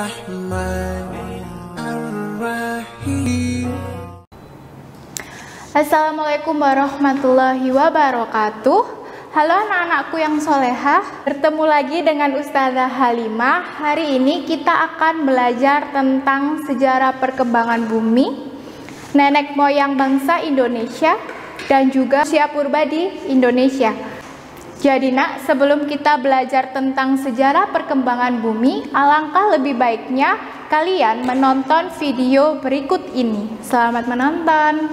Ar-Rahman Ar-Rahim. Assalamualaikum warahmatullahi wabarakatuh. Halo anak-anakku yang solehah, bertemu lagi dengan Ustazah Halimah. Hari ini kita akan belajar tentang sejarah perkembangan bumi, nenek moyang bangsa Indonesia, dan juga usia purba di Indonesia. Jadi nak, sebelum kita belajar tentang sejarah perkembangan bumi, alangkah lebih baiknya kalian menonton video berikut ini. Selamat menonton.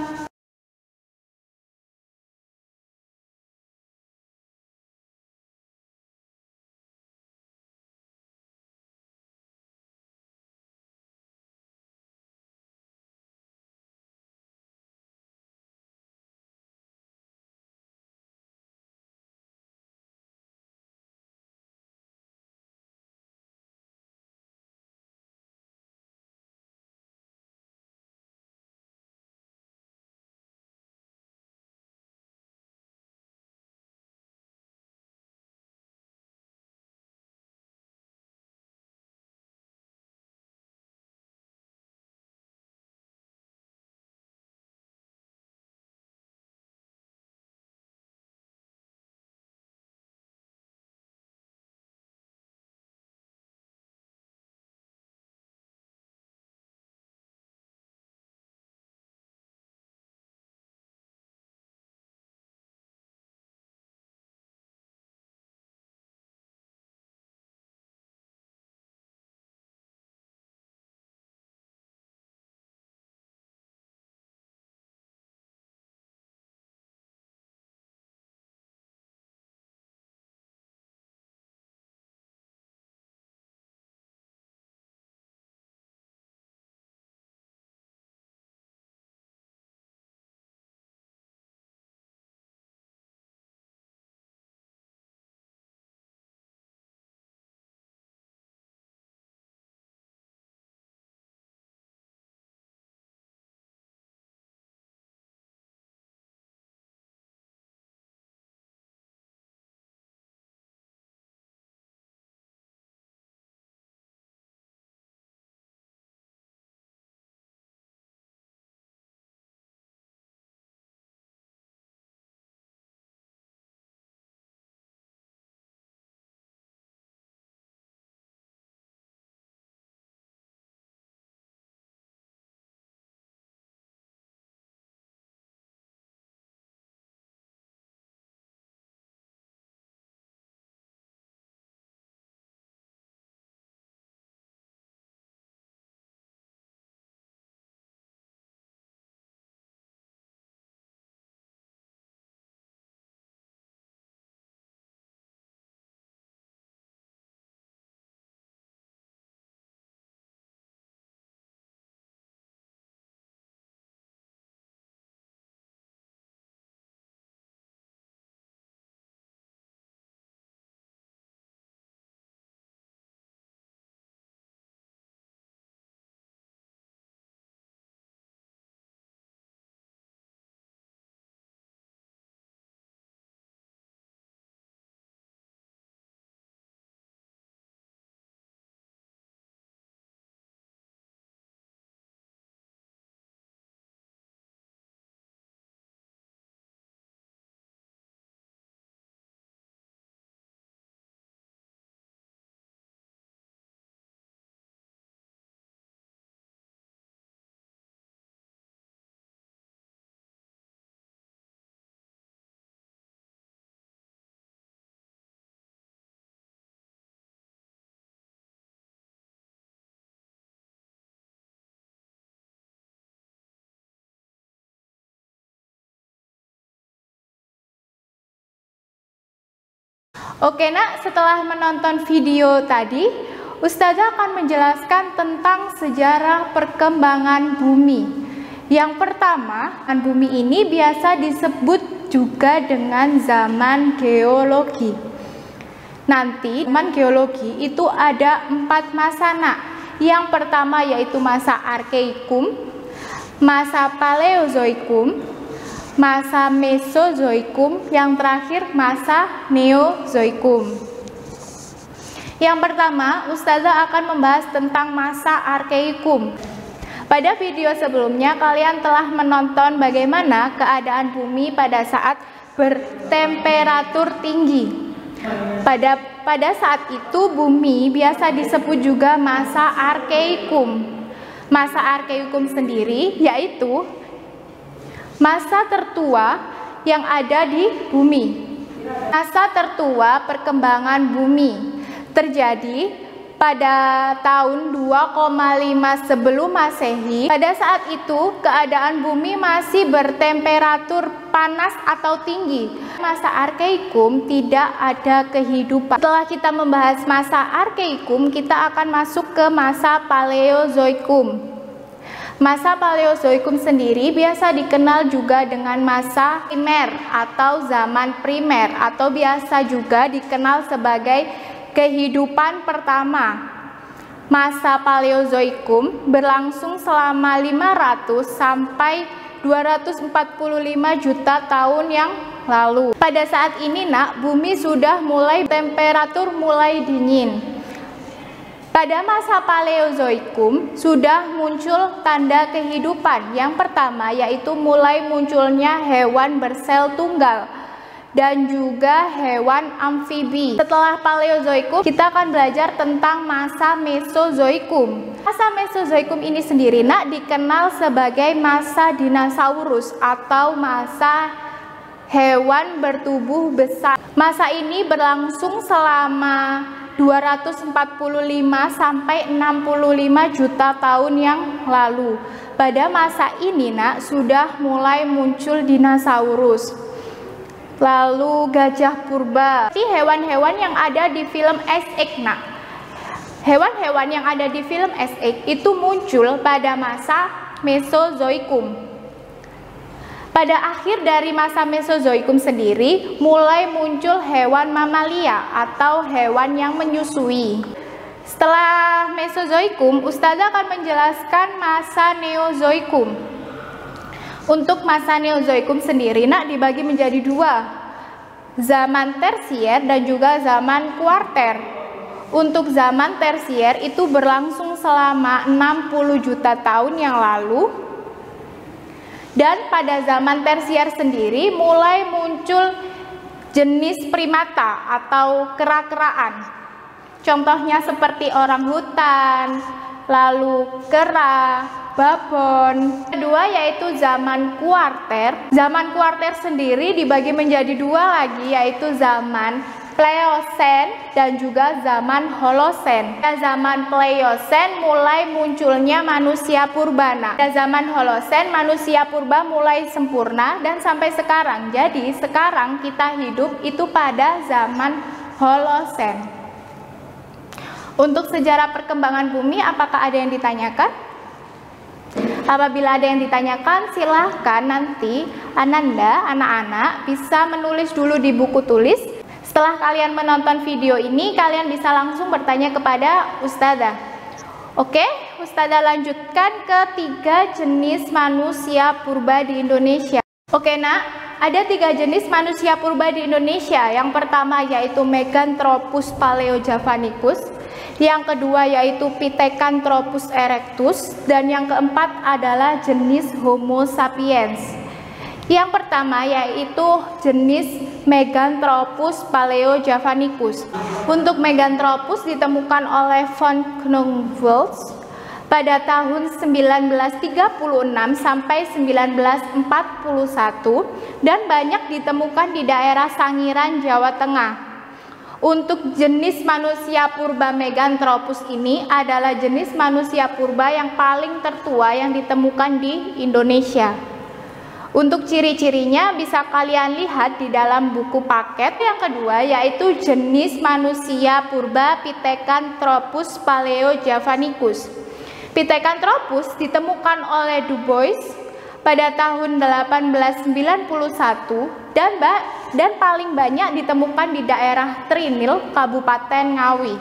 Oke nak, setelah menonton video tadi, Ustazah akan menjelaskan tentang sejarah perkembangan bumi. Yang pertama, bumi ini biasa disebut juga dengan zaman geologi. Nanti, zaman geologi itu ada 4 masa nak. Yang pertama yaitu masa Arkeikum, masa Paleozoikum, masa Mesozoikum, yang terakhir masa Neozoikum. Yang pertama, Ustazah akan membahas tentang masa Arkeikum. Pada video sebelumnya, kalian telah menonton bagaimana keadaan bumi pada saat bertemperatur tinggi. Pada saat itu, bumi biasa disebut juga masa Arkeikum. Masa Arkeikum sendiri yaitu masa tertua yang ada di bumi. Masa tertua perkembangan bumi terjadi pada tahun 2,5 sebelum Masehi. Pada saat itu keadaan bumi masih bertemperatur panas atau tinggi. Masa Arkeikum tidak ada kehidupan. Setelah kita membahas masa Arkeikum, kita akan masuk ke masa Paleozoikum. Masa Paleozoikum sendiri biasa dikenal juga dengan masa primer atau zaman primer, atau biasa juga dikenal sebagai kehidupan pertama. Masa Paleozoikum berlangsung selama 500 sampai 245 juta tahun yang lalu. Pada saat ini bumi sudah temperatur mulai dingin. Pada masa Paleozoikum sudah muncul tanda kehidupan. Yang pertama yaitu mulai munculnya hewan bersel tunggal dan juga hewan amfibi. Setelah Paleozoikum, kita akan belajar tentang masa Mesozoikum. Masa Mesozoikum ini sendiri dikenal sebagai masa dinosaurus atau masa hewan bertubuh besar. Masa ini berlangsung selama 245 sampai 65 juta tahun yang lalu. Pada masa ini sudah mulai muncul dinosaurus. Lalu gajah purba. Hewan-hewan yang ada di film Ice Age. Hewan-hewan yang ada di film Ice Age itu muncul pada masa Mesozoikum. Pada akhir dari masa Mesozoikum sendiri mulai muncul hewan mamalia atau hewan yang menyusui. Setelah Mesozoikum, Ustazah akan menjelaskan masa Neozoikum. Untuk masa Neozoikum sendiri dibagi menjadi dua, zaman tersier dan juga zaman kuarter. Untuk zaman tersier itu berlangsung selama 60 juta tahun yang lalu. Dan pada zaman tersier sendiri mulai muncul jenis primata atau kera-keraan. Contohnya seperti orang hutan, lalu kera, babon. Kedua yaitu zaman kuarter. Zaman kuarter sendiri dibagi menjadi dua lagi, yaitu zaman Pleosen dan juga zaman Holosen. Pada zaman Pleosen mulai munculnya manusia purba. Pada zaman Holosen manusia purba mulai sempurna dan sampai sekarang. Jadi sekarang kita hidup itu pada zaman Holosen. Untuk sejarah perkembangan bumi, apakah ada yang ditanyakan? Apabila ada yang ditanyakan, silahkan nanti anak-anak bisa menulis dulu di buku tulis. Setelah kalian menonton video ini, kalian bisa langsung bertanya kepada Ustazah. Oke, Ustazah lanjutkan ke 3 jenis manusia purba di Indonesia. Oke ada 3 jenis manusia purba di Indonesia. Yang pertama yaitu Meganthropus paleojavanicus. Yang kedua yaitu Pithecanthropus erectus, dan yang keempat adalah jenis Homo sapiens. Yang pertama yaitu jenis Meganthropus paleojavanicus. Untuk Meganthropus ditemukan oleh von Knobloch pada tahun 1936 sampai 1941 dan banyak ditemukan di daerah Sangiran, Jawa Tengah. Untuk jenis manusia purba Meganthropus ini adalah jenis manusia purba yang paling tertua yang ditemukan di Indonesia. Untuk ciri-cirinya bisa kalian lihat di dalam buku paket. Yang kedua yaitu jenis manusia purba Pithecanthropus paleojavanicus. Pithecanthropus ditemukan oleh Du Bois pada tahun 1891 dan paling banyak ditemukan di daerah Trinil, Kabupaten Ngawi.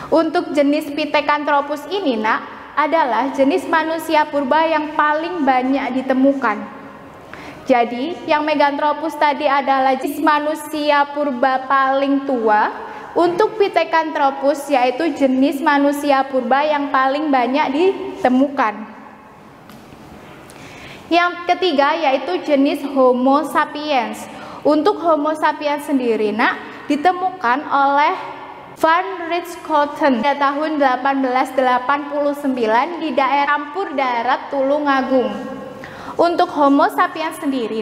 Untuk jenis Pithecanthropus ini adalah jenis manusia purba yang paling banyak ditemukan. Jadi yang Meganthropus tadi adalah jenis manusia purba paling tua, Untuk Pithecanthropus yaitu jenis manusia purba yang paling banyak ditemukan. Yang ketiga yaitu jenis Homo sapiens. Untuk Homo sapiens sendiri ditemukan oleh Van Richthofen pada tahun 1889 di daerah campur darat Tulungagung. Untuk Homo sapiens sendiri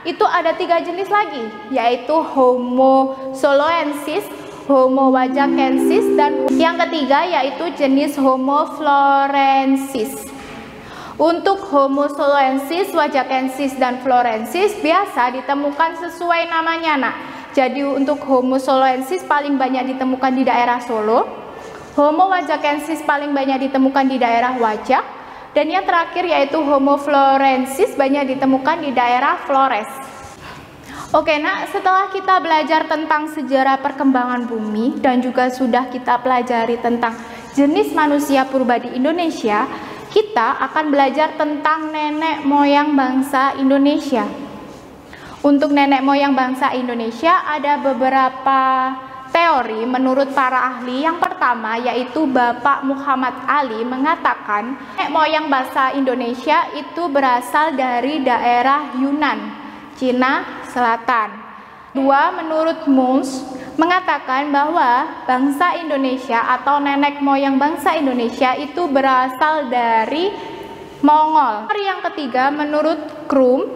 itu ada 3 jenis lagi, yaitu Homo soloensis, Homo wajakensis, dan yang ketiga yaitu jenis Homo florensis. Untuk Homo soloensis, wajakensis, dan florensis biasa ditemukan sesuai namanya Jadi untuk Homo soloensis paling banyak ditemukan di daerah Solo, Homo wajakensis paling banyak ditemukan di daerah Wajak, dan yang terakhir yaitu Homo florensis banyak ditemukan di daerah Flores. Oke setelah kita belajar tentang sejarah perkembangan bumi dan juga sudah kita pelajari tentang jenis manusia purba di Indonesia, kita akan belajar tentang nenek moyang bangsa Indonesia. Untuk nenek moyang bangsa Indonesia ada beberapa teori menurut para ahli. Yang pertama yaitu Bapak Muhammad Ali mengatakan nenek moyang bangsa Indonesia itu berasal dari daerah Yunan, Cina Selatan. Dua, menurut Muns mengatakan bahwa bangsa Indonesia atau nenek moyang bangsa Indonesia itu berasal dari Mongol. Yang ketiga menurut Krum,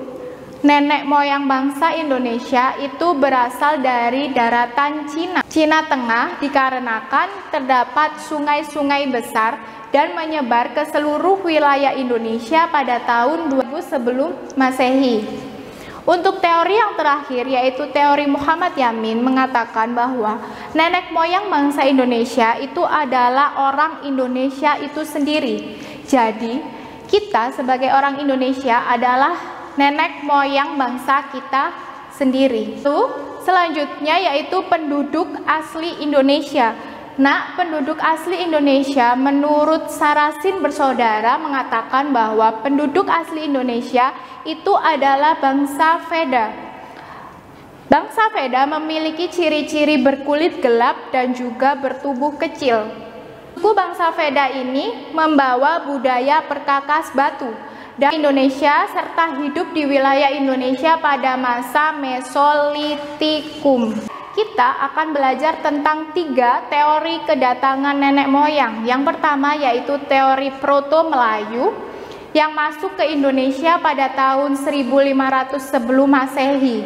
nenek moyang bangsa Indonesia itu berasal dari daratan Cina Tengah dikarenakan terdapat sungai-sungai besar dan menyebar ke seluruh wilayah Indonesia pada tahun 2000 sebelum Masehi. Untuk teori yang terakhir yaitu teori Muhammad Yamin mengatakan bahwa nenek moyang bangsa Indonesia itu adalah orang Indonesia itu sendiri. Jadi kita sebagai orang Indonesia adalah nenek moyang bangsa kita sendiri. Selanjutnya yaitu penduduk asli Indonesia. Penduduk asli Indonesia menurut Sarasin Bersaudara mengatakan bahwa penduduk asli Indonesia itu adalah bangsa Veda. Bangsa Veda memiliki ciri-ciri berkulit gelap dan juga bertubuh kecil. Suku bangsa Veda ini membawa budaya perkakas batu dari Indonesia serta hidup di wilayah Indonesia pada masa Mesolitikum. Kita akan belajar tentang 3 teori kedatangan nenek moyang. Yang pertama yaitu teori Proto-Melayu yang masuk ke Indonesia pada tahun 1500 sebelum Masehi.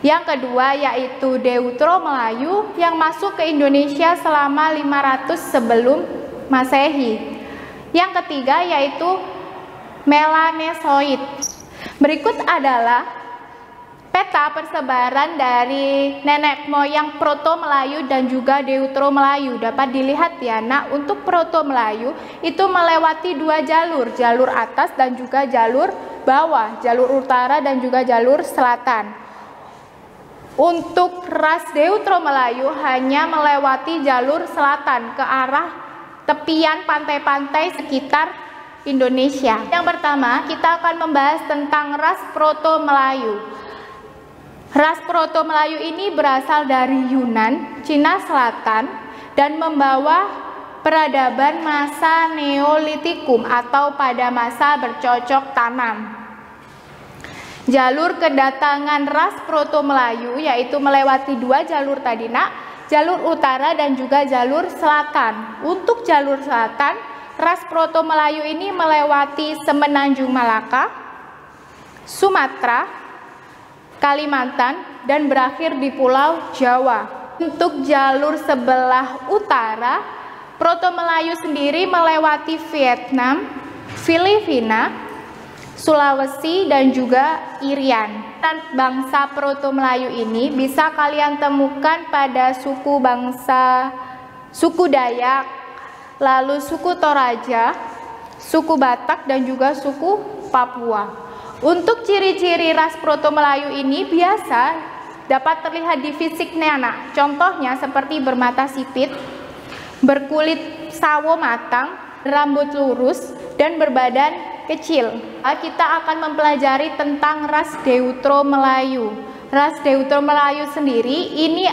Yang kedua yaitu Deutero-Melayu yang masuk ke Indonesia selama 500 sebelum Masehi. Yang ketiga yaitu Melanesoid. Berikut adalah peta persebaran dari nenek moyang Proto-Melayu dan juga Deutero-Melayu. Dapat dilihat ya untuk Proto-Melayu itu melewati 2 jalur, jalur atas dan juga jalur bawah, jalur utara dan juga jalur selatan. Untuk ras Deutero-Melayu hanya melewati jalur selatan ke arah tepian pantai-pantai sekitar Indonesia. Yang pertama kita akan membahas tentang ras Proto-Melayu. Ras Proto-Melayu ini berasal dari Yunan, Cina Selatan, dan membawa peradaban masa Neolitikum atau pada masa bercocok tanam. Jalur kedatangan ras Proto-Melayu yaitu melewati 2 jalur tadi jalur utara dan juga jalur selatan. Untuk jalur selatan, ras Proto-Melayu ini melewati Semenanjung Malaka, Sumatera, Kalimantan, dan berakhir di Pulau Jawa. Untuk jalur sebelah utara, Proto-Melayu sendiri melewati Vietnam, Filipina, Sulawesi, dan juga Irian. Dan bangsa Proto-Melayu ini bisa kalian temukan pada suku Dayak, lalu suku Toraja, suku Batak, dan juga suku Papua. Untuk ciri-ciri ras Proto-Melayu ini biasa dapat terlihat di fisiknya Contohnya seperti bermata sipit, berkulit sawo matang, rambut lurus, dan berbadan kecil. Kita akan mempelajari tentang ras Deutero-Melayu. Ras Deutero-Melayu sendiri ini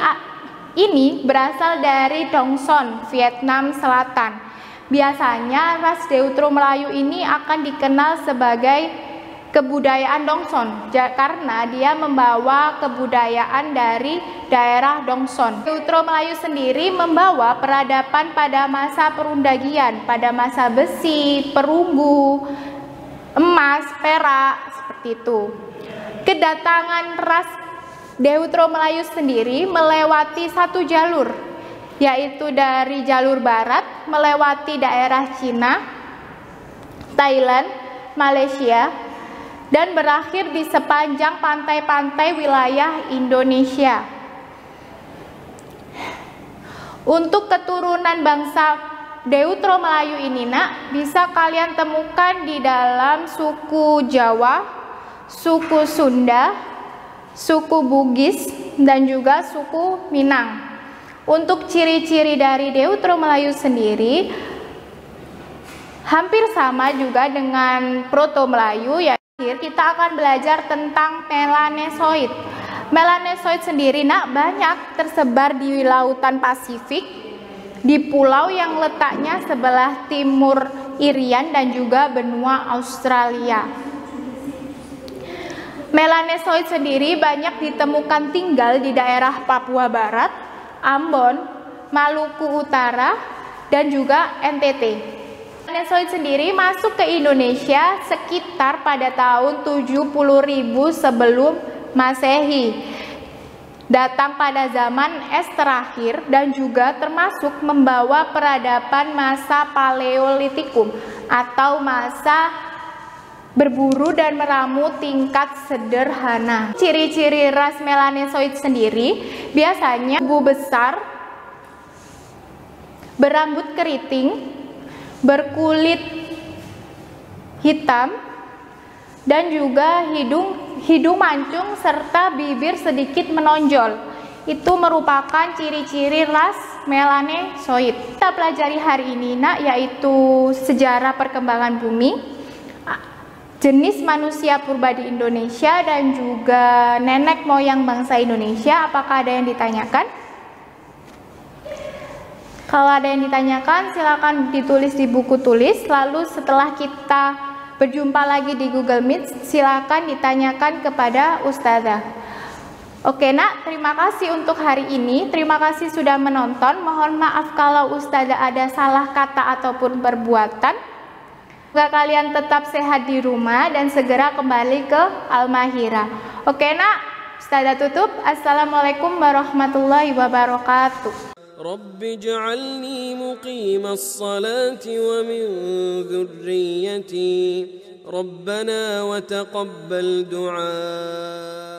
ini berasal dari Dong Son, Vietnam Selatan. Biasanya ras Deutero Melayu ini akan dikenal sebagai kebudayaan Dong Son karena dia membawa kebudayaan dari daerah Dong Son. Deutero Melayu sendiri membawa peradaban pada masa perundagian, pada masa besi, perunggu, emas, perak, seperti itu. Kedatangan ras Deutero Melayu sendiri melewati satu jalur, yaitu dari jalur barat melewati daerah Cina, Thailand, Malaysia, dan berakhir di sepanjang pantai-pantai wilayah Indonesia. Untuk keturunan bangsa Deutero Melayu ini bisa kalian temukan di dalam suku Jawa, suku Sunda, suku Bugis, dan juga suku Minang. Untuk ciri-ciri dari Deutero Melayu sendiri hampir sama juga dengan Proto Melayu. Kita akan belajar tentang melanesoid. Melanesoid sendiri banyak tersebar di lautan Pasifik, di pulau yang letaknya sebelah timur Irian dan juga benua Australia. Melanesoid sendiri banyak ditemukan tinggal di daerah Papua Barat, Ambon, Maluku Utara, dan juga NTT. Melanesoid sendiri masuk ke Indonesia sekitar pada tahun 70.000 sebelum Masehi. Datang pada zaman es terakhir dan juga termasuk membawa peradaban masa Paleolitikum atau masa berburu dan meramu tingkat sederhana. Ciri-ciri ras melanesoid sendiri biasanya tubuh besar, berambut keriting, berkulit hitam, dan juga hidung mancung serta bibir sedikit menonjol. Itu merupakan ciri-ciri ras melanesoid. Kita pelajari hari ini yaitu sejarah perkembangan bumi, jenis manusia purba di Indonesia, dan juga nenek moyang bangsa Indonesia. Apakah ada yang ditanyakan? Kalau ada yang ditanyakan, silakan ditulis di buku tulis. Lalu setelah kita berjumpa lagi di Google Meet, silakan ditanyakan kepada Ustazah. Oke terima kasih untuk hari ini. Terima kasih sudah menonton. Mohon maaf kalau Ustazah ada salah kata ataupun perbuatan. Semoga kalian tetap sehat di rumah dan segera kembali ke Al-Mahira. Oke Ustazah tutup. Assalamualaikum warahmatullahi wabarakatuh. رب اجعلني مقيم الصلاة ومن ذريتي ربنا وتقبل دعاء